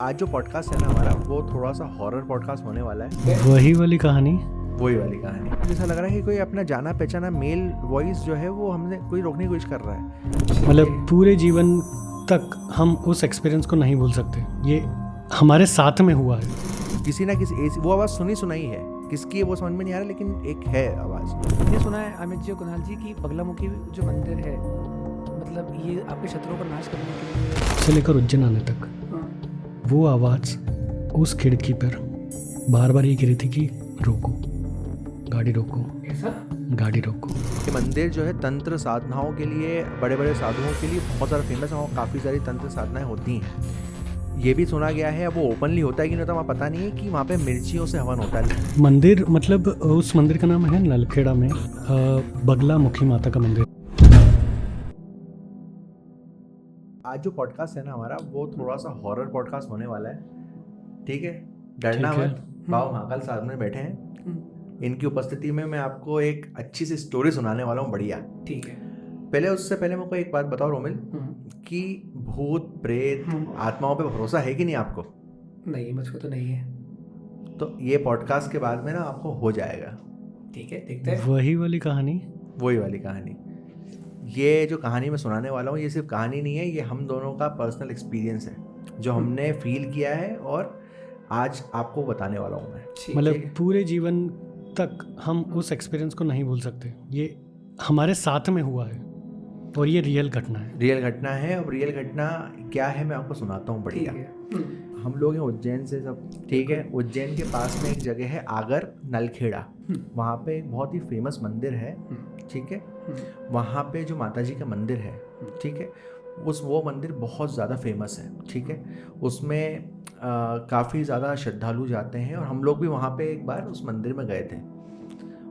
आज जो पॉडकास्ट है ना हमारा, वो थोड़ा सा हॉरर पॉडकास्ट होने वाला है। वही वाली कहानी जैसा लग रहा है कि कोई अपना जाना पहचाना मेल वॉइस जो है वो हमने कोई रोकने की कोशिश कर रहा है। मतलब पूरे जीवन तक हम उस एक्सपीरियंस को नहीं भूल सकते। ये हमारे साथ में हुआ है। किसी ना किसी वो आवाज़ सुनाई है, किसकी है वो समझ में नहीं आ रहा, लेकिन एक है आवाज़। ये सुना है अमित जी और कुणाल जी की बगलामुखी जो मंदिर है, मतलब ये आपके शत्रुओं का नाश करने के लिए से लेकर उज्जैन आने तक वो आवाज़ उस खिड़की पर बार बार ये कह रही थी कि रोको, गाड़ी रोको, ऐसा गाड़ी रोको। ये मंदिर जो है तंत्र साधनाओं के लिए, बड़े बड़े साधुओं के लिए बहुत ज़्यादा फेमस है। वहाँ काफ़ी सारी तंत्र साधनाएं होती हैं। ये भी सुना गया है, अब वो ओपनली होता है कि नहीं होता वहाँ पता नहीं है, कि वहाँ पे मिर्चियों से हवन होता है। मंदिर मतलब उस मंदिर का नाम है नलखेड़ा में बगलामुखी माता का मंदिर। आज जो पॉडकास्ट है ना हमारा, वो थोड़ा सा हॉरर पॉडकास्ट होने वाला है। ठीक है, डरना ठीक है। मत। बाबा महाकाल सामने बैठे हैं, इनकी उपस्थिति में मैं आपको एक अच्छी सी स्टोरी सुनाने वाला हूँ। बढ़िया, ठीक है। पहले उससे पहले मेरे को एक बात बताओ रोमिल, कि भूत प्रेत आत्माओं पे भरोसा है कि नहीं आपको? नहीं, मुझको तो नहीं है। तो ये पॉडकास्ट के बाद में ना आपको हो जाएगा। ठीक है, देखते हैं। वही वाली कहानी। वही वाली कहानी। ये जो कहानी मैं सुनाने वाला हूँ, ये सिर्फ कहानी नहीं है, ये हम दोनों का पर्सनल एक्सपीरियंस है जो हमने फील किया है और आज आपको बताने वाला हूँ मैं। मतलब पूरे जीवन तक हम उस एक्सपीरियंस को नहीं भूल सकते। ये हमारे साथ में हुआ है और ये रियल घटना है। रियल घटना है। अब रियल घटना क्या है मैं आपको सुनाता हूँ। बढ़िया, हम लोग हैं उज्जैन से सब। ठीक है, उज्जैन के पास में एक जगह है आगर नलखेड़ा। वहाँ पे एक बहुत ही फेमस मंदिर है। ठीक है, वहाँ पे जो माता जी का मंदिर है, ठीक है, वो मंदिर बहुत ज़्यादा फेमस है। ठीक है, उसमें काफ़ी ज़्यादा श्रद्धालु जाते हैं और हम लोग भी वहाँ पे एक बार उस मंदिर में गए थे।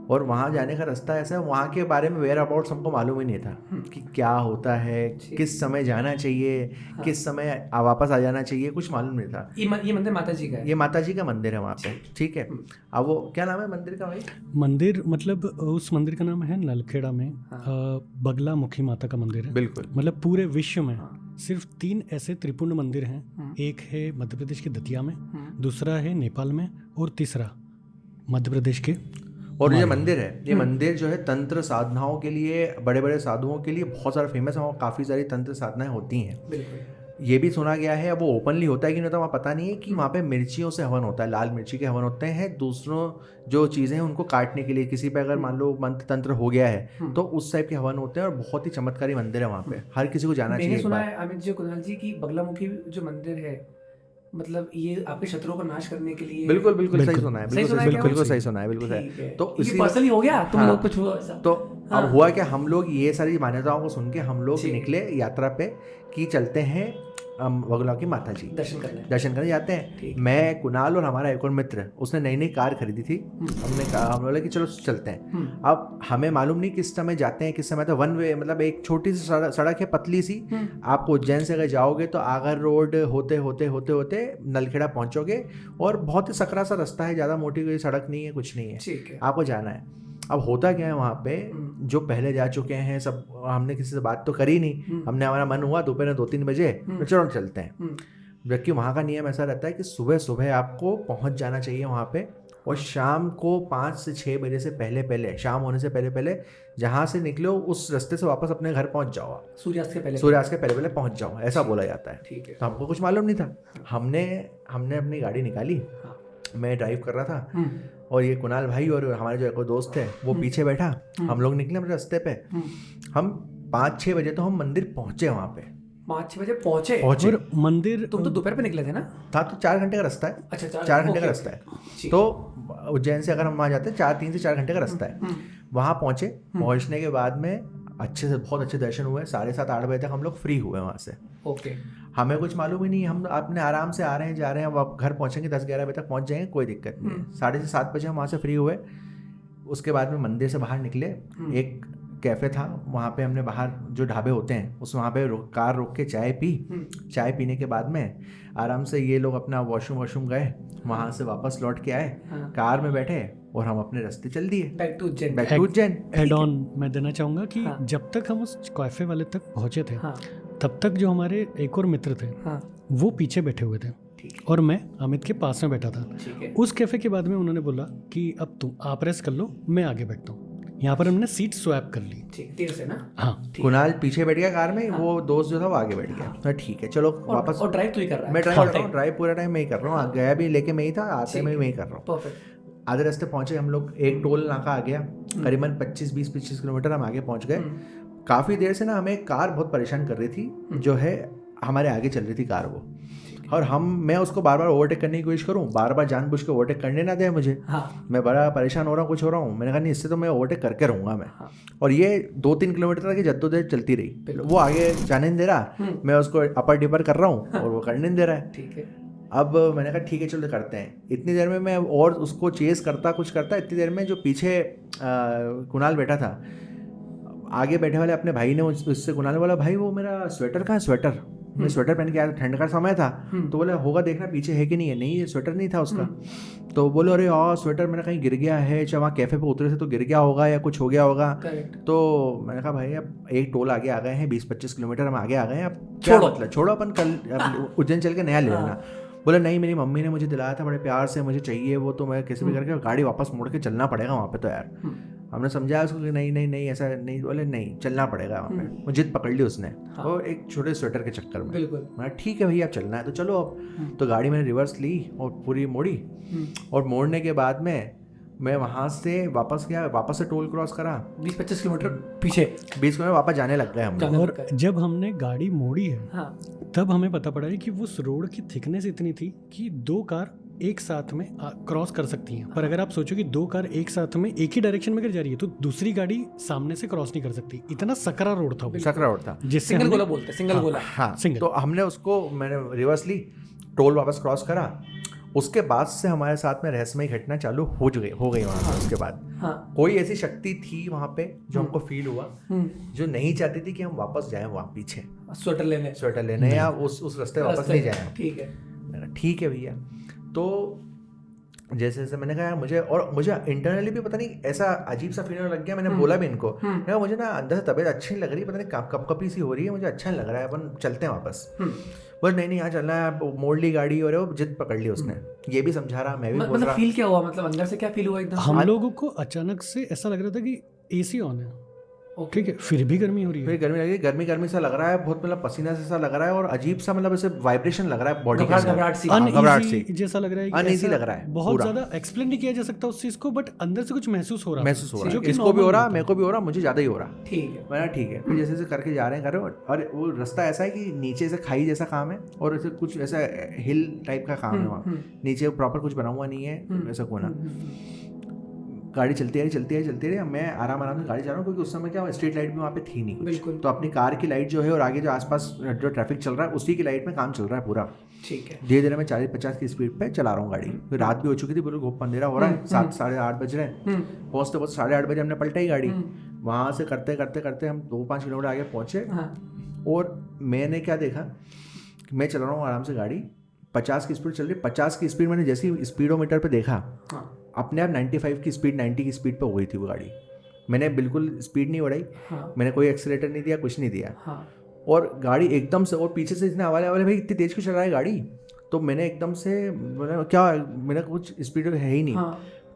और वहाँ जाने का रास्ता ऐसा है, वहाँ के बारे में वेयर अबाउट हमको मालूम ही नहीं था कि क्या होता है, किस समय जाना चाहिए, किस समय वापस आ जाना चाहिए, कुछ मालूम नहीं था। ये मंदिर माता जी का है? ये माता जी का मंदिर है वहाँ पे। ठीक है, अब वो क्या नाम है मंदिर का भाई? मंदिर मतलब उस मंदिर का नाम है नलखेड़ा में बगलामुखी माता का मंदिर है। बिल्कुल। मतलब पूरे विश्व में सिर्फ 3 ऐसे त्रिपुंड मंदिर हैं। एक है मध्य प्रदेश के दतिया में, दूसरा है नेपाल में और तीसरा मध्य प्रदेश के। और ये मंदिर है, ये मंदिर जो है तंत्र साधनाओं के लिए, बड़े बड़े साधुओं के लिए बहुत सारा फेमस है। वहाँ काफ़ी सारी तंत्र साधनाएं होती हैं। ये भी सुना गया है, अब वो ओपनली होता है कि नहीं होता वहाँ पता नहीं है, कि वहाँ पे मिर्चियों से हवन होता है। लाल मिर्ची के हवन होते हैं दूसरों जो चीज़ें हैं उनको काटने के लिए। किसी पे अगर मान लो मंत्र तंत्र हो गया है तो उस टाइप के हवन होते हैं। और बहुत ही चमत्कारी मंदिर है वहाँ पे, हर किसी को जाना चाहिए। मैंने सुना है अमित जी और कुणाल जी की बगलामुखी जो मंदिर है, मतलब ये आपके शत्रुओं का नाश करने के लिए। बिल्कुल सही सुना है, बिल्कुल सही सुना है, बिल्कुल सही। तो इसी पर्सनली हो गया तुम लोग कुछ हुआ ऐसा? तो अब हुआ क्या, हम लोग ये सारी मान्यताओं को सुन के हम लोग निकले यात्रा पे कि चलते हैं बगलामुखी माता जी दर्शन करने जाते हैं। मैं, कुणाल और हमारा एक और मित्र, उसने नई कार खरीदी थी। हमने कहा, हम बोले कि चलो चलते हैं। अब हमें मालूम नहीं किस समय जाते हैं, किस समय तो वन वे, मतलब एक छोटी सी सड़क है पतली सी। आप उज्जैन से अगर जाओगे तो आगर रोड होते होते होते होते नलखेड़ा पहुंचोगे। और बहुत ही सकरा सा रास्ता है, ज़्यादा मोटी कोई सड़क नहीं है, कुछ नहीं है, आपको जाना है। अब होता क्या है वहाँ पे, जो पहले जा चुके हैं सब, हमने किसी से बात तो करी नहीं। हमने, हमारा मन हुआ दोपहर 2-3 बजे चलो चलते हैं। जबकि वहाँ का नियम ऐसा रहता है कि सुबह सुबह आपको पहुँच जाना चाहिए वहाँ पे। और शाम को 5 से 6 बजे से पहले, शाम होने से पहले जहाँ से निकलो उस रास्ते से वापस अपने घर पहुँच जाओ। सूर्यास्त के पहले पहुँच जाओ, ऐसा बोला जाता है। ठीक है, तो हमको कुछ मालूम नहीं था। हमने अपनी गाड़ी निकाली, मैं ड्राइव कर रहा था और ये कुणाल भाई और हमारे जो एक दोस्त है वो पीछे बैठा। हम लोग निकले अपने रास्ते पे। हम 5-6 बजे तो हम मंदिर पहुंचे। वहाँ पे 5-6 बजे पहुंचे। और मंदिर, तुम तो दोपहर पे निकले थे ना? था तो 4 घंटे का रास्ता है। अच्छा, 4 घंटे का रास्ता है। तो उज्जैन से अगर हम वहाँ जाते हैं 3 से 4 घंटे का रास्ता है। वहाँ पहुँचे, पहुँचने के बाद में बहुत अच्छे दर्शन हुए। 7:30-8 बजे तक हम लोग फ्री हुए वहाँ से। ओके, हमें कुछ मालूम ही नहीं, हम अपने आराम से आ रहे हैं जा रहे हैं। अब घर पहुँचेंगे 10-11 बजे तक पहुँच जाएंगे, कोई दिक्कत नहीं है। 6:30-7 बजे हम वहाँ से फ्री हुए। उसके बाद में मंदिर से बाहर निकले, एक कैफ़े था वहाँ पे। हमने बाहर जो ढाबे होते हैं उस वहाँ पे कार रोक के चाय पी। चाय पीने के बाद में आराम से ये लोग अपना वॉशरूम गए, वहाँ से वापस लौट के आए, कार में बैठे और हम अपने रास्ते चल दिए back to Ujjain. Add on मैं देना चाहूँगा कि जब तक हम उस कैफ़े वाले तक पहुँचे थे तब तक जो हमारे एक और मित्र थे वो पीछे बैठे हुए थे। और मैं अमित के पास में बैठा था। उस कैफ़े के बाद में उन्होंने बोला कि अब आप रेस्ट कर लो, मैं आगे बैठता हूँ। यहाँ पर हमने सीट स्वैप कर ली। ठीक, तीर से ना? हाँ, कुणाल पीछे बैठ गया कार में, वो दोस्त जो था वो आगे बैठ गया। तो ठीक है, चलो वापस। और ड्राइव तो ही कर रहा है? मैं ड्राइव कर रहा हूँ, ड्राइव पूरा टाइम मैं ही कर रहा हूँ। गया भी लेके मैं ही था, आते मैं ही कर रहा हूँ। परफेक्ट। आधे रास्ते पहुंचे हम लोग, एक टोल नाका आ गया, करीबन 25 किलोमीटर हम आगे पहुंच गए। काफ़ी देर से ना हमें कार बहुत परेशान कर रही थी, जो है हमारे आगे चल रही थी कार वो, और मैं उसको बार बार ओवरटेक करने की कोशिश करूं, बार बार जानबूझ के ओवरटेक करने ना दे मुझे। हाँ। मैं बड़ा परेशान हो रहा हूँ, कुछ हो रहा हूँ। मैंने कहा नहीं, इससे तो मैं ओवरटेक करके रहूँगा मैं। हाँ। और ये 2-3 किलोमीटर तक की जद्दोजहद चलती रही। वो आगे जाने नहीं दे रहा, मैं उसको अपर डिपर कर रहा हूँ और वो करने नहीं दे रहा है। ठीक है। अब मैंने कहा ठीक है चलो करते हैं। इतनी देर में मैं और उसको चेस करता कुछ करता, इतनी देर में जो पीछे कुणाल बैठा था, आगे बैठे वाले अपने भाई ने उससे कुणाल बोला, भाई वो मेरा स्वेटर कहाँ है, स्वेटर। मैं स्वेटर पहन के आया, ठंड का समय था, तो बोला होगा देखना पीछे है कि नहीं है। नहीं, ये स्वेटर नहीं था उसका। तो बोलो अरे स्वेटर मेरा कहीं गिर गया है, चाहे वहाँ कैफे पे उतरे थे तो गिर गया होगा या कुछ हो गया होगा। तो मैंने कहा भाई अब एक टोल आगे आ गए हैं, 20-25 किलोमीटर हम आगे आ गए हैं, अब क्या मतलब, छोड़ो अपन कल उज्जैन चल के नया ले लेना। बोला नहीं, मेरी मम्मी ने मुझे दिलाया था बड़े प्यार से, मुझे चाहिए वो, तो मैं कैसे भी करके गाड़ी वापस मोड़ के चलना पड़ेगा वहाँ पे। तो यार हमने समझाया उसको कि नहीं नहीं नहीं ऐसा नहीं। बोले नहीं, चलना पड़ेगा वहाँ पे। वो जिद पकड़ ली उसने, वो एक छोटे स्वेटर के चक्कर में। बिल्कुल। मैं ठीक है भैया चलना है तो चलो अब। तो गाड़ी मैंने रिवर्स ली और पूरी मोड़ी, और मोड़ने के बाद में मैं वहाँ से वापस गया, वापस से टोल क्रॉस करा 20-25 किलोमीटर पीछे, 20 किलोमीटर वापस जाने लग गए हम। और जब हमने गाड़ी मोड़ी है, तब हमें पता पड़ा है कि उस रोड की थिकनेस इतनी थी कि 2 कार एक साथ में क्रॉस कर सकती हैं। पर अगर आप सोचो कि 2 कार एक साथ में एक ही डायरेक्शन में जा रही है, तो दूसरी गाड़ी सामने से क्रॉस नहीं कर सकती। इतना सकरा रोड था, सकरा रोड था, जिससे सिंगल गोला बोलते हैं, सिंगल गोला। हाँ, तो हमने उसको, मैंने रिवर्स ली, टोल वापस क्रॉस करा। उसके बाद से हमारे साथ में रहस्यमय घटना चालू हो गई वहाँ पे। उसके बाद कोई ऐसी शक्ति थी वहाँ पे जो हमको फील हुआ, जो नहीं चाहती थी कि हम वापस जाएं वहाँ पीछे स्वेटर लेने या उस रास्ते वापस नहीं जाएं। ठीक है भैया। तो जैसे जैसे मैंने कहा मुझे इंटरनली भी पता नहीं ऐसा अजीब सा फीलिंग लग गया। मैंने बोला भी इनको, मुझे ना अंदर से तबीयत अच्छी नहीं लग रही, पता नहीं कपकपी सी हो रही है, मुझे अच्छा नहीं लग रहा है, अपन चलते हैं वापस। बस नहीं यहाँ चलना है, मोड़ ली गाड़ी और वो जिद पकड़ ली उसने। ये भी समझा रहा, मैं भी बोल रहा। फील क्या हुआ, मतलब अंदर से क्या फील हुआ एकदम? हम लोगों को अचानक से ऐसा लग रहा था कि एसी ऑन है, ठीक है, फिर भी गर्मी हो रही है, फिर गर्मी लग रही है, गर्मी सा लग रहा है बहुत, मतलब पसीना सा लग रहा है और अजीब सा, मतलब ऐसे वाइब्रेशन लग रहा है बॉडी का, घबराहट सी जैसा लग रहा है, अनईजी लग रहा है। बहुत ज्यादा एक्सप्लेन नहीं किया जा सकता उस चीज को, बट अंदर से कुछ महसूस हो रहा है, इसको भी हो रहा, मेरे को भी हो रहा, मुझे ज्यादा ही हो रहा। ठीक है, मैंने ठीक है। फिर जैसे जैसे करके जा रहे हैं और वो रास्ता ऐसा है कि नीचे से खाई जैसा काम है और ऐसे कुछ ऐसा हिल टाइप का काम है वहाँ, नीचे प्रॉपर कुछ बना हुआ नहीं है ऐसा कोना। गाड़ी चलती रही। मैं आराम से गाड़ी चला रहा हूँ, क्योंकि उस समय क्या स्ट्रीट लाइट भी वहाँ पे थी नहीं बिल्कुल। तो अपनी कार की लाइट जो है और आगे जो आसपास जो ट्रैफिक चल रहा है उसी की लाइट में काम चल रहा है पूरा। ठीक है। धीरे धीरे मैं 40-50 की स्पीड पे चला रहा हूँ गाड़ी। फिर रात भी हो चुकी थी, बिल्कुल घुप अंधेरा हो रहा है, 7-8 बज रहे हैं। पहुँचते 8:30 बजे हमने पलटाई गाड़ी। वहाँ से करते हम 2-5 किलोमीटर आगे पहुँचे। और मैंने क्या देखा, मैं चला रहा हूँ आराम से गाड़ी, 50 की स्पीड चल रही। 50 की स्पीड मैंने जैसे ही स्पीडोमीटर पे देखा, अपने आप 95 की स्पीड 90 की स्पीड पे हो गई थी वो गाड़ी। मैंने बिल्कुल स्पीड नहीं बढ़ाई, मैंने कोई एक्सीलेटर नहीं दिया, कुछ नहीं दिया। और गाड़ी एकदम से, और पीछे से इतने आवाले भाई इतनी तेज क्यों चल रहा है गाड़ी। तो मैंने एकदम से क्या, मेरा कुछ स्पीड है ही नहीं।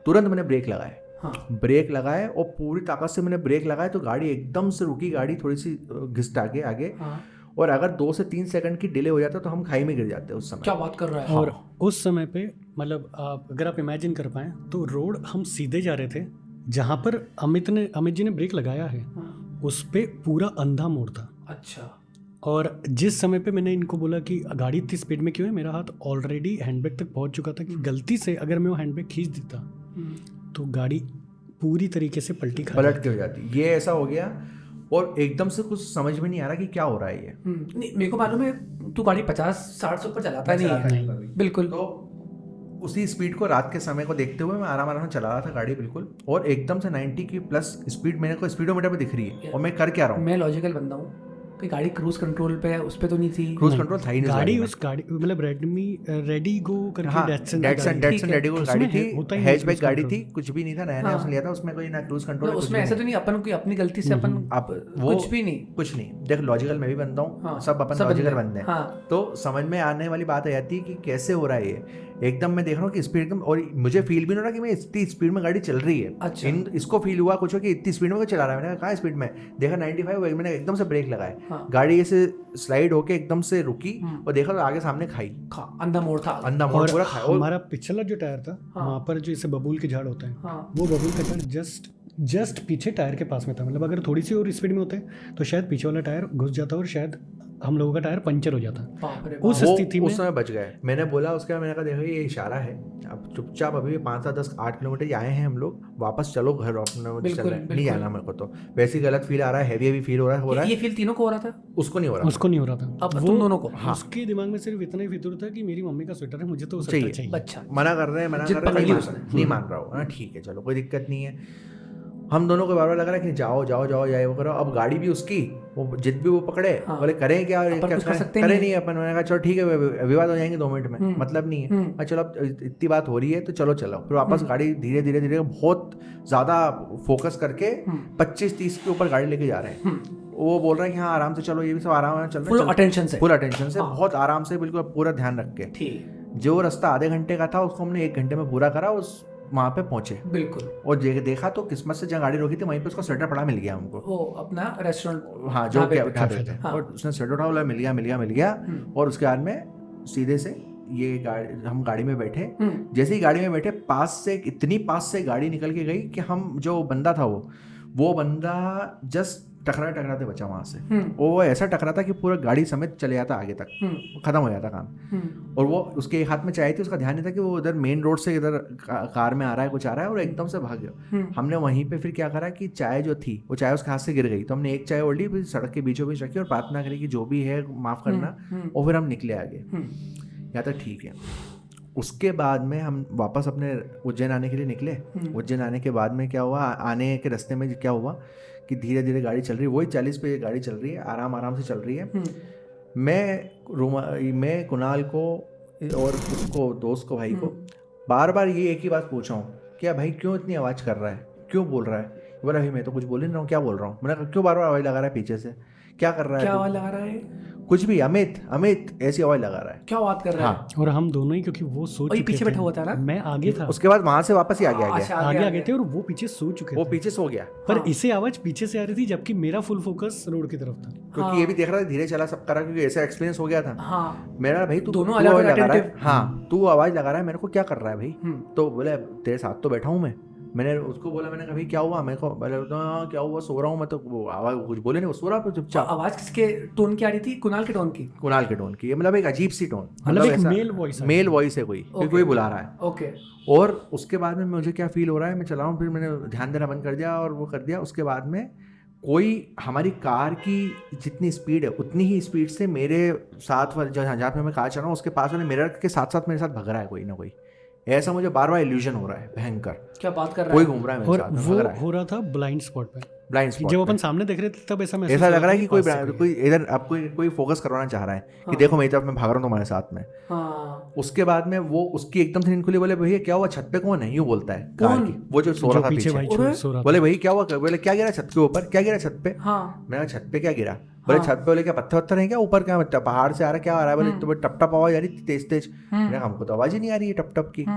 तुरंत मैंने ब्रेक लगाए और पूरी ताकत से मैंने ब्रेक लगाया, तो गाड़ी एकदम से रुकी। गाड़ी थोड़ी सी घिसटा के आगे, और अगर 2 से 3 सेकंड की डिले हो जाता तो हम खाई में गिर जाते उस समय। क्या बात कर रहा है। और उस समय पे मतलब अगर आप इमेजिन कर पाएं तो रोड हम सीधे जा रहे थे, जहाँ पर अमित जी ने ब्रेक लगाया है उस पे पूरा अंधा मोड़ था। अच्छा। और जिस समय पे मैंने इनको बोला कि गाड़ी इतनी स्पीड में क्यों है, मेरा हाथ ऑलरेडी हैंडब्रेक तक पहुंच चुका था कि गलती से अगर मैं वो हैंडब्रेक खींच देता तो गाड़ी पूरी तरीके से पलट के हो जाती। ये ऐसा हो गया और एकदम से कुछ समझ में नहीं आ रहा कि क्या हो रहा है ये। नहीं, मेरे को मालूम है तू गाड़ी 50-60 से ऊपर चलाता नहीं है। बिल्कुल। तो उसी स्पीड को, रात के समय को देखते हुए मैं आराम से चला रहा था गाड़ी बिल्कुल, और एकदम से 90 की प्लस स्पीड मेरे को स्पीडोमीटर पे दिख रही है। और मैं कर क्या रहा हूँ, मैं लॉजिकल बंदा हूँ, कोई गाड़ी क्रूज कंट्रोल पे उस पे तो नहीं थी? क्रूज कंट्रोल था ही नहीं गाड़ी उस गाड़ी मतलब रेडी गो करके डेटसन रेडी गो गाड़ी थी, हैचबैक गाड़ी थी, कुछ भी नहीं था, नया नया उसने लिया था, उसमें कोई ना क्रूज कंट्रोल उसमें ऐसा तो नहीं अपन कोई अपनी गलती से अपन कुछ भी नहीं, कुछ नहीं। देख लॉजिकल मैं भी बनता हूँ, सब अपन लॉजिकल बनते हैं, तो समझ में आने वाली बात आ जाती है कि कैसे हो रहा है ये। एकदम मैं देख रहा हूँ कि स्पीड एकदम, और मुझे फील भी नहीं हो रहा कि मैं इतनी स्पीड में गाड़ी चल रही है। अच्छा। इसको फील हुआ कुछ हो कि इतनी स्पीड में चला रहा है, मैंने कहा स्पीड में देखा 95, मैंने एकदम से ब्रेक लगाया, गाड़ी ऐसे स्लाइड होके एकदम से रुकी और देखा तो आगे सामने खाई, अंधा मोड़ था, अंधा मोड़ पूरा खाया। हमारा पिछला जो टायर था वहाँ पर जो इसे बबूल के झाड़ होते हैं, वो बबूल का झाड़ जस्ट पीछे टायर के पास में था। मतलब अगर थोड़ी सी और स्पीड में होते तो शायद पीछे वाला टायर घुस जाता और शायद हम लोगों का टायर पंचर हो जाता। उस स्थिति में उस समय बच गए। मैंने बोला उसका, मैंने कहा देखो ये इशारा है, अब चुपचाप अभी 5, 7, 10, 8 किलोमीटर आए हैं हम लोग, वापस चलो घर, अपने चल नहीं जाना मेरे को, तो वैसे ही गलत फील आ रहा है, हैवी फील हो रहा है। ये फील तीनों को हो रहा था? उसको नहीं हो रहा था। अब तुम दोनों को? उसके दिमाग में सिर्फ इतना ही फितूर था कि मेरी मम्मी का स्वेटर है, मुझे तो चाहिए। अच्छा, मना कर रहे हैं, नहीं मान रहा हूँ, ठीक है चलो कोई दिक्कत नहीं है। हम दोनों को बार बार लग रहा है कि जाओ जाए वो करो। अब गाड़ी भी उसकी, वो जिद भी वो पकड़े, बोले करें क्या करें नहीं अपन। मैंने कहा चलो ठीक है, विवाद हो जाएंगे 2 मिनट में, मतलब नहीं है, चलो अब इतनी बात हो रही है तो चलो। फिर वापस गाड़ी धीरे धीरे बहुत ज्यादा फोकस करके 25-30 के ऊपर गाड़ी लेके जा रहे हैं। वो बोल रहे हैं कि हाँ आराम से चलो, ये भी सब आराम चल रहा है, फुल अटेंशन से बहुत आराम से, बिल्कुल पूरा ध्यान रख के। जो रास्ता आधे घंटे का था उसको हमने 1 घंटे में पूरा करा, उस वहाँ पे पहुंचे बिल्कुल। और देखा तो किस्मत से जहाँ गाड़ी रोकी थी वहीं पे उसका स्वेटर पड़ा मिल गया हमको, वो अपना रेस्टोरेंट, हाँ जो ढाबे थे, और उसने स्वेटर उठा, बोला मिल गया। और उसके बाद में सीधे से ये गाड़ी, हम गाड़ी में बैठे, जैसे ही गाड़ी में बैठे इतनी पास से गाड़ी निकल के गई कि हम, जो बंदा था वो बंदा जस्ट टकराते बचा वहां से। वो ऐसा टकरा था कि पूरा गाड़ी समेत चले जाता आगे तक, खत्म हो जाता काम। और वो उसके एक हाथ में चाय थी, उसका ध्यान नहीं था कि वो इधर मेन रोड से इधर कार में आ रहा है, कुछ आ रहा है, और एकदम से भाग गया। हमने वहीं पे फिर क्या करा कि चाय जो थी वो चाय उसके हाथ से गिर गई, तो हमने एक चाय और ली, फिर सड़क के बीचों बीच रखी और प्रार्थना करी कि जो भी है माफ करना, और फिर हम निकले आगे। यहाँ तक ठीक है। उसके बाद में हम वापस अपने उज्जैन आने के लिए निकले। उज्जैन आने के बाद में क्या हुआ, आने के रास्ते में क्या हुआ कि धीरे धीरे गाड़ी चल रही है, वही 40 पे गाड़ी चल रही है, आराम से चल रही है। मैं कुणाल को और उसको, दोस्त को, भाई को बार बार ये एक ही बात पूछा हूँ, क्या भाई क्यों इतनी आवाज़ कर रहा है, क्यों बोल रहा है? बोला भाई मैं तो कुछ बोल नहीं रहा हूँ, क्या बोल रहा हूँ? मैंने कहा क्यों बार बार आवाज़ लगा रहा है पीछे से, क्या कर रहा है, क्या आवाज़ लगा रहा है? कुछ भी, अमित ऐसी आवाज लगा रहा है, क्या बात कर रहा है? और हम दोनों ही, क्योंकि वो सो चुके थे, पीछे बैठा हुआ था ना, मैं आगे था। उसके बाद वहां से वापस ही आगे आ गए थे, और वो पीछे सो चुके थे, वो पीछे सो गया। पर इसे आवाज पीछे से आ रही थी, जबकि मेरा फुल फोकस रोड की तरफ था, क्योंकि ये भी देख रहा था धीरे चला सब करा, क्योंकि ऐसा एक्सपीरियंस हो गया था। मेरा भाई तू दोनों आवाज लगा रहा है, हाँ तू आवाज लगा रहा है, मेरे को क्या कर रहा है भाई? तो बोले तेरे साथ तो बैठा हूँ मैं। मैंने उसको बोला, मैंने कहा भाई क्या हुआ? मेरे को बोले क्या हुआ, सो रहा हूँ मैं। तो वो आवाज कुछ बोले नहीं, वो सो रहा था चुपचाप। आवाज किसके टोन की आ रही थी? कुणाल के टोन की, मतलब एक अजीब सी टोन, मतलब एक मेल वॉइस है, कोई बुला रहा है। ओके। और उसके बाद में मुझे क्या फील हो रहा है, मैं चला हूँ, फिर मैंने ध्यान देना बंद कर दिया और वो कर दिया। उसके बाद में कोई हमारी कार की जितनी स्पीड है उतनी ही स्पीड से मेरे साथ जहाँ पे मैं कार चल रहा हूँ उसके पास वाले मिरर के साथ साथ मेरे साथ भग रहा है कोई ना कोई। ऐसा मुझे बार बार इल्यूजन हो रहा है भयंकर। क्या बात कर रहा है? कोई घूम रहा है मेरे साथ, वो हो रहा था ब्लाइंड स्पॉट पे। जब अपन सामने देख रहे थे तब ऐसा लग रहा है कि कोई इधर आप कोई फोकस करवाना चाह रहा है कि देखो मेरी तरफ मैं भाग रहा हूँ तुम्हारे साथ में। उसके बाद में वो उसकी एकदम से नींद खुली, बोले भैया क्या हुआ छत पे कौन है? यूँ बोलता है कार की, वो जो सो रहा था पीछे। बोले भाई क्या हुआ? बोले क्या गिरा छत के ऊपर? क्या गिरा छत पे? मैंने छत पे क्या गिरा? बोले छत पे। बोले क्या पत्थर है क्या ऊपर? क्या पहाड़ से आ रहा है? क्या आ रहा है? बोले तो टप टप आवाज आ रही थी तेज। मैंने कहा हमको तो आवाज ही नहीं आ रही है टप टप की। तो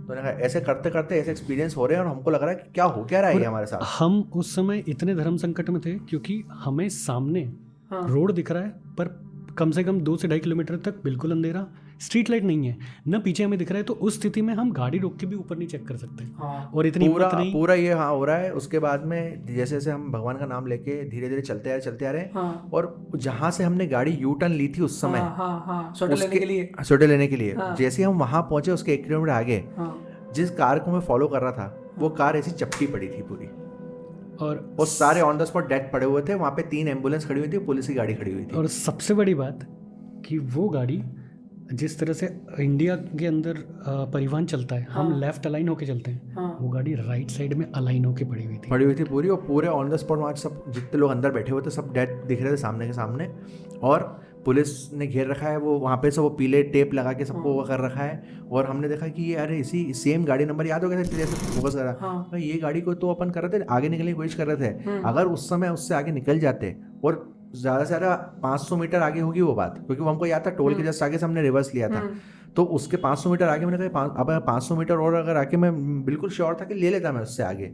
मैंने कहा ऐसे करते करते ऐसे एक्सपीरियंस हो रहे हैं और हमको लग रहा है कि क्या हो क्या रहा है हमारे साथ। हम उस समय इतने धर्म संकट में थे क्योंकि हमें सामने रोड दिख रहा है पर कम से कम 2 से 2.5 किलोमीटर तक बिल्कुल अंधेरा, स्ट्रीट लाइट नहीं है, न पीछे हमें दिख रहा है। तो उस स्थिति में हम गाड़ी रोक के भी ऊपर नहीं चेक कर सकते। और इतनी पूरा ये हो रहा है। उसके बाद में जैसे जैसे हम भगवान का नाम लेके धीरे धीरे चलते आ रहे हैं। और जहाँ से हमने गाड़ी यू टर्न ली थी उस समय स्वेटर लेने के लिए जैसे हम वहां पहुंचे उसके 1 किलोमीटर आगे जिस कार को मैं फॉलो कर रहा था वो कार ऐसी चपटी पड़ी थी पूरी, और वो सारे ऑन द स्पॉट डेथ पड़े हुए थे। वहाँ पे 3 एम्बुलेंस खड़ी हुई थी, पुलिस की गाड़ी खड़ी हुई थी। और सबसे बड़ी बात कि वो गाड़ी जिस तरह से इंडिया के अंदर परिवहन चलता है, हम लेफ्ट अलाइन होके चलते हैं, वो गाड़ी राइट साइड में अलाइन होके पड़ी हुई थी पूरी, और पूरे ऑन द स्पॉट वहाँ सब जितने लोग अंदर बैठे हुए थे सब डेड दिख रहे थे सामने के सामने, और पुलिस ने घेर रखा है वो वहाँ पे सब, वो पीले टेप लगा के सबको वो कर रखा है। और हमने देखा कि ये अरे इसी सेम गाड़ी नंबर याद हो गया था, जैसे फोकस करा ये गाड़ी को तो अपन कर रहे थे, आगे निकलने की कोशिश कर रहे थे। अगर उस समय उससे आगे निकल जाते, और ज़्यादा से ज़्यादा 500 मीटर आगे होगी वो बात, क्योंकि वो हमको याद था टोल के जस्ट आगे से हमने रिवर्स लिया था, तो उसके 500 मीटर आगे मैंने कहा अब 500 मीटर और अगर आके, मैं बिल्कुल श्योर था कि ले लेता मैं उससे आगे,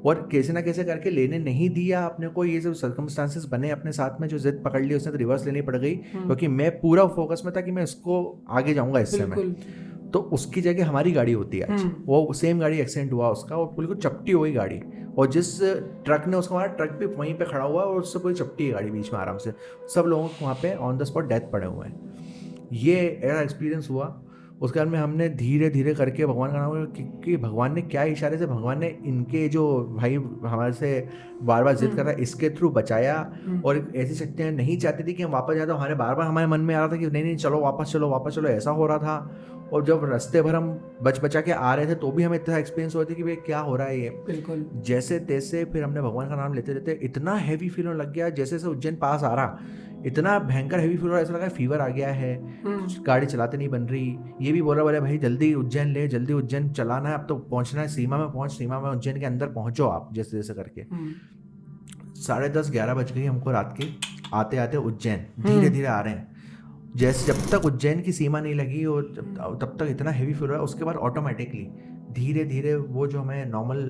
और कैसे ना कैसे करके लेने नहीं दिया अपने को। ये जो सर्कमस्टांसेस बने अपने साथ में, जो जिद पकड़ ली उसने, तो रिवर्स लेनी पड़ गई, क्योंकि मैं पूरा फोकस में था कि मैं इसको आगे जाऊंगा इससे मैं, तो उसकी जगह हमारी गाड़ी होती है आज, वो सेम गाड़ी एक्सीडेंट हुआ उसका, और बिल्कुल चपटी हुई गाड़ी, और जिस ट्रक ने उसका मारा, ट्रक भी वहीं पे खड़ा हुआ और उससे पूरी चपटी है गाड़ी बीच में आराम से, सब लोगों को वहाँ पे ऑन द स्पॉट डेथ पड़े हुए हैं। ये ऐसा एक्सपीरियंस हुआ। उसके बाद में हमने धीरे धीरे करके भगवान का नाम, कि भगवान ने क्या इशारे से, भगवान ने इनके जो भाई हमारे से बार बार जिद कर रहा है इसके थ्रू बचाया, और ऐसी शक्तियाँ नहीं चाहती थी कि हम वापस जाते, हमारे बार बार हमारे मन में आ रहा था कि नहीं नहीं चलो वापस चलो, ऐसा हो रहा था। और जब रास्ते भर हम बचा के आ रहे थे तो भी हमें इतना एक्सपीरियंस हुआ था कि भाई क्या हो रहा है ये, बिल्कुल जैसे तैसे। फिर हमने भगवान का नाम लेते लेते इतना हैवी फील होने लग गया, जैसे जैसे उज्जैन पास आ रहा, इतना भयंकर हैवी फील हो रहा, ऐसा लगा फीवर आ गया है, गाड़ी चलाते नहीं बन रही। ये भी बोला बोले भाई जल्दी उज्जैन ले, जल्दी उज्जैन चलाना है, अब तो पहुंचना है, सीमा में उज्जैन के अंदर पहुंचो आप, जैसे जैसे करके। 10:30-11 बज गई हमको रात के, आते आते उज्जैन धीरे धीरे आ रहे हैं, जैसे जब तक उज्जैन की सीमा नहीं लगी और तब तक इतना हैवी फील रहा है। उसके बाद ऑटोमेटिकली धीरे धीरे वो जो हमें नॉर्मल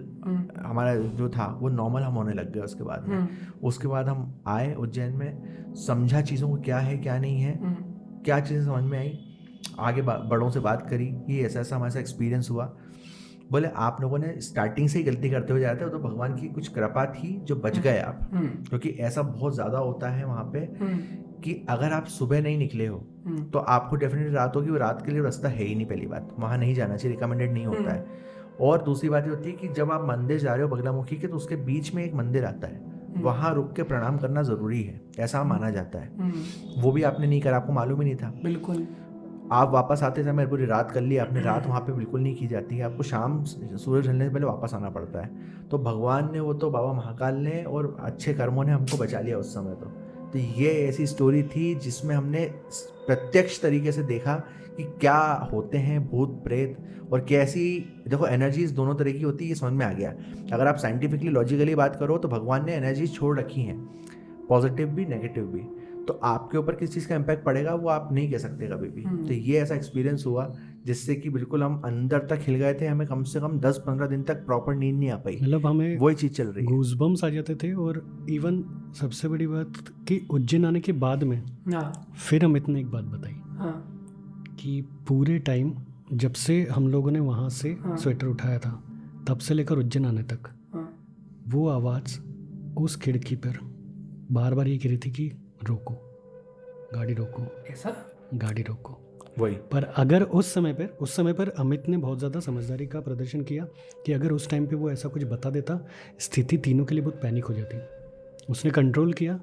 हमारा जो था वो नॉर्मल हम होने लग गए। उसके बाद में उसके बाद हम आए उज्जैन में, समझा चीज़ों को क्या है क्या नहीं है, क्या चीज़ें समझ में आई, आगे बड़ों से बात करी, ये ऐसा ऐसा हमारे साथ एक्सपीरियंस हुआ। बोले आप लोगों ने स्टार्टिंग से ही गलती करते हुए जा रहे थे, तो भगवान की कुछ कृपा थी जो बच गए आप, क्योंकि ऐसा बहुत ज़्यादा होता है वहाँ पे कि अगर आप सुबह नहीं निकले हो तो आपको डेफिनेटली रात होगी, वो रात के लिए रास्ता है ही नहीं। पहली बात वहाँ नहीं जाना चाहिए, रिकमेंडेड नहीं होता है। और दूसरी बात ये होती है कि जब आप मंदिर जा रहे हो बगलामुखी के, तो उसके बीच में एक मंदिर आता है, वहाँ रुक के प्रणाम करना ज़रूरी है, ऐसा माना जाता है। वो भी आपने नहीं करा, आपको मालूम ही नहीं था। बिल्कुल आप वापस आते समय पूरी रात कर ली आपने, रात वहाँ पे बिल्कुल नहीं की जाती है, आपको शाम सूरज ढलने से पहले वापस आना पड़ता है। तो भगवान ने, वो तो बाबा महाकाल ने और अच्छे कर्मों ने हमको बचा लिया उस समय। तो ये ऐसी स्टोरी थी जिसमें हमने प्रत्यक्ष तरीके से देखा कि क्या होते हैं भूत प्रेत, और कैसी देखो एनर्जीज दोनों तरह की होती है, ये समझ में आ गया। अगर आप साइंटिफिकली लॉजिकली बात करो तो भगवान ने एनर्जीज छोड़ रखी हैं, पॉजिटिव भी नेगेटिव भी, तो आपके ऊपर किस चीज़ का इम्पैक्ट पड़ेगा वो आप नहीं कह सकते कभी भी। तो ये ऐसा एक्सपीरियंस हुआ जिससे कि बिल्कुल हम अंदर तक हिल गए थे, हमें कम से कम 10-15 दिन तक प्रॉपर नींद नहीं आ पाई, मतलब हमें वही चीज़ चल रही है, गूज़बम्स आ जाते थे। और इवन सबसे बड़ी बात कि उज्जैन आने के बाद में फिर अमित ने एक बात बताई कि पूरे टाइम जब से हम लोगों ने वहाँ से स्वेटर उठाया था तब से लेकर उज्जैन आने तक वो आवाज़ उस खिड़की पर बार बार ये कह रही थी कि रोको, गाड़ी रोको, ऐसा गाड़ी रोको। वही पर अगर उस समय पर अमित ने बहुत ज़्यादा समझदारी का प्रदर्शन किया कि अगर उस टाइम पे वो ऐसा कुछ बता देता, स्थिति तीनों के लिए बहुत पैनिक हो जाती। उसने कंट्रोल किया।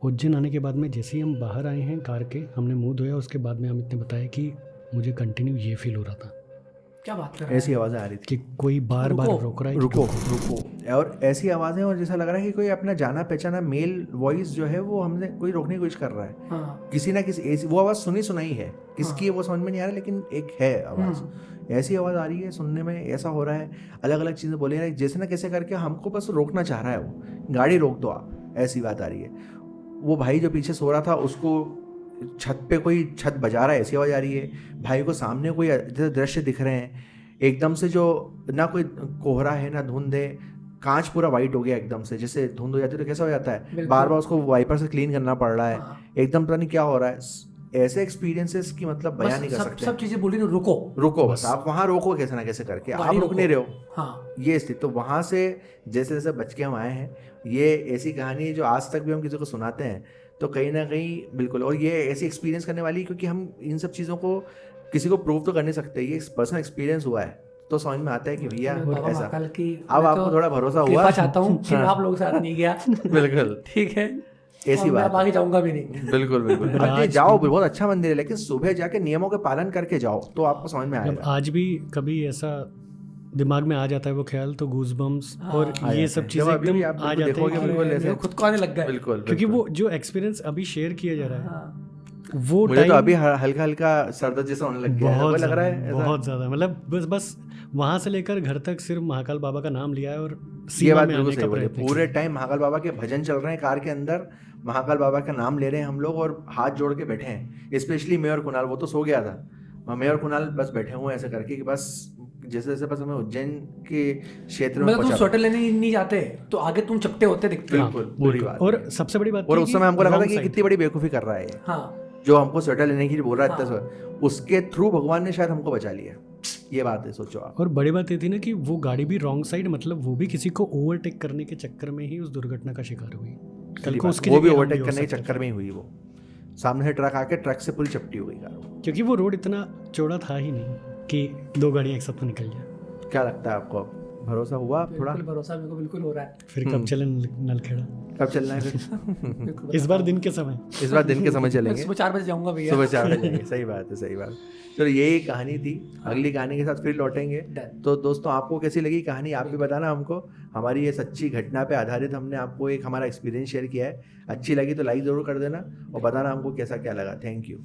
उज्जैन आने के बाद में जैसे ही हम बाहर आए हैं कार के, हमने मुंह धोया, उसके बाद में अमित ने बताया कि मुझे कंटिन्यू ये फील हो रहा था। क्या बात कर रहे हैं? ऐसी आवाज़ें आ रही थी कि कोई बार बार रोक रहा है, रुको, और ऐसी आवाज़ें, और जैसा लग रहा है कि कोई अपना जाना पहचाना मेल वॉइस जो है वो हमने कोई रोकने की कोशिश कर रहा है। किसी ना किसी ऐसी वो आवाज़ सुनाई है, किसकी है वो समझ में नहीं आ रहा, लेकिन एक है आवाज़, ऐसी आवाज़ आ रही है, सुनने में ऐसा हो रहा है, अलग अलग चीज़ें बोले रहे हैं, जैसे ना कैसे करके हमको बस रोकना चाह रहा है, वो गाड़ी रोक दो आप, ऐसी बात आ रही है। वो भाई जो पीछे सो रहा था उसको छत पे कोई छत बजा रहा है, ऐसी आवाज़ आ रही है। भाई को सामने कोई दृश्य दिख रहे हैं, एकदम से जो ना कोई कोहरा है ना धुंध है, कांच पूरा वाइट हो गया एकदम से, जैसे धुंध हो जाती है तो कैसा हो जाता है, बार बार उसको वाइपर से क्लीन करना पड़ रहा है, एकदम पता नहीं क्या हो रहा है। ऐसे एक्सपीरियंसेस की मतलब बयान नहीं कर सकते। सब चीजें बोल रही रुको बस आप वहाँ रोको कैसे ना कैसे करके, आप रुक नहीं रहे हो। ये स्थिति, तो वहाँ से जैसे जैसे बच के हम आए हैं, ये ऐसी कहानी है जो आज तक भी हम किसी को सुनाते हैं तो कहीं ना कहीं बिल्कुल, और ये ऐसी एक्सपीरियंस करने वाली, क्योंकि हम इन सब चीज़ों को किसी को प्रूव तो कर नहीं सकते, ये पर्सनल एक्सपीरियंस हुआ है तो समझ में आता है कि भैया ऐसा। अब आपको थोड़ा भरोसा हुआ, चाहता हूँ कि आप लोग साथ नहीं गया। बिल्कुल ठीक है। ऐसी बात आगे जाऊंगा भी नहीं। बिल्कुल बिल्कुल अरे जाओ, बहुत अच्छा मंदिर है, लेकिन सुबह जाके नियमों के पालन करके जाओ तो आपको समझ में आएगा। आज भी कभी ऐसा दिमाग में आ जाता है वो ख्याल, तो गूज बम्स और ये सब चीजें एकदम आ जाते हैं, खुद को आने लग गए। बिल्कुल, क्योंकि वो जो एक्सपीरियंस अभी शेयर किया जा रहा है वो मुझे तो अभी हल्का हल्का सरदर्द जैसा होने लग गया है, बहुत लग रहा है बहुत ज्यादा, मतलब बस वहां से लेकर घर तक सिर्फ महाकाल बाबा का नाम लिया है और ये सीमा बात में बिल्कुल आने सही का बोली। प्रयत्न पूरे टाइम महाकाल बाबा के भजन चल रहे हैं कार के अंदर, महाकाल बाबा का नाम ले रहे हैं हम लोग और हाथ जोड़ के बैठे हैं। स्पेशली मैं और कुणाल, वो तो सो गया था, मैं और कुणाल बस बैठे हुए ऐसे करके कि बस जैसे जैसे बस हमें उज्जैन के क्षेत्र में तुम स्वेटर लेने नहीं जाते तो आगे तुम चपटे होते दिखते। बिल्कुल पूरी बात। और सबसे बड़ी बात और उस समय हमको लगा था कि कितनी बड़ी बेवकूफ़ी कर रहा है ये। हाँ, जो हमको स्वेटर लेने की बोल रहा था, उसके थ्रू भगवान ने शायद हमको बचा लिया। ये बात है, सोचो आप। और बड़ी बात ये थी ना कि वो गाड़ी भी रॉन्ग साइड, मतलब वो भी किसी को ओवरटेक करने के चक्कर में ही उस दुर्घटना का शिकार हुई। कल को उसकी वो भी ओवरटेक करने के चक्कर में ही हुई। वो सामने से ट्रक आके ट्रक से पूरी चपटी हो गई कार, क्योंकि वो रोड इतना चौड़ा था ही नहीं कि दो गाड़ियां एक साथ में निकल जाए। क्या लगता है आपको, भरोसा हुआ थोड़ा? भरोसा मेरे को बिल्कुल हो रहा है। फिर कब चले नलखेड़ा? कब चलना है फिर? इस बार दिन के समय, इस बार दिन के समय चलेंगे। सुबह 4 बजे जाऊंगा भैया, सुबह 4 बजे जाएंगे। सही बात है, सही बात। चलो यही कहानी थी, अगली कहानी के साथ फिर लौटेंगे। तो दोस्तों आपको कैसी लगी कहानी, आप भी बताना हमको। हमारी ये सच्ची घटना पे आधारित हमने आपको एक हमारा एक्सपीरियंस शेयर किया है। अच्छी लगी तो लाइक ज़रूर कर देना और बताना हमको कैसा क्या लगा। Thank you.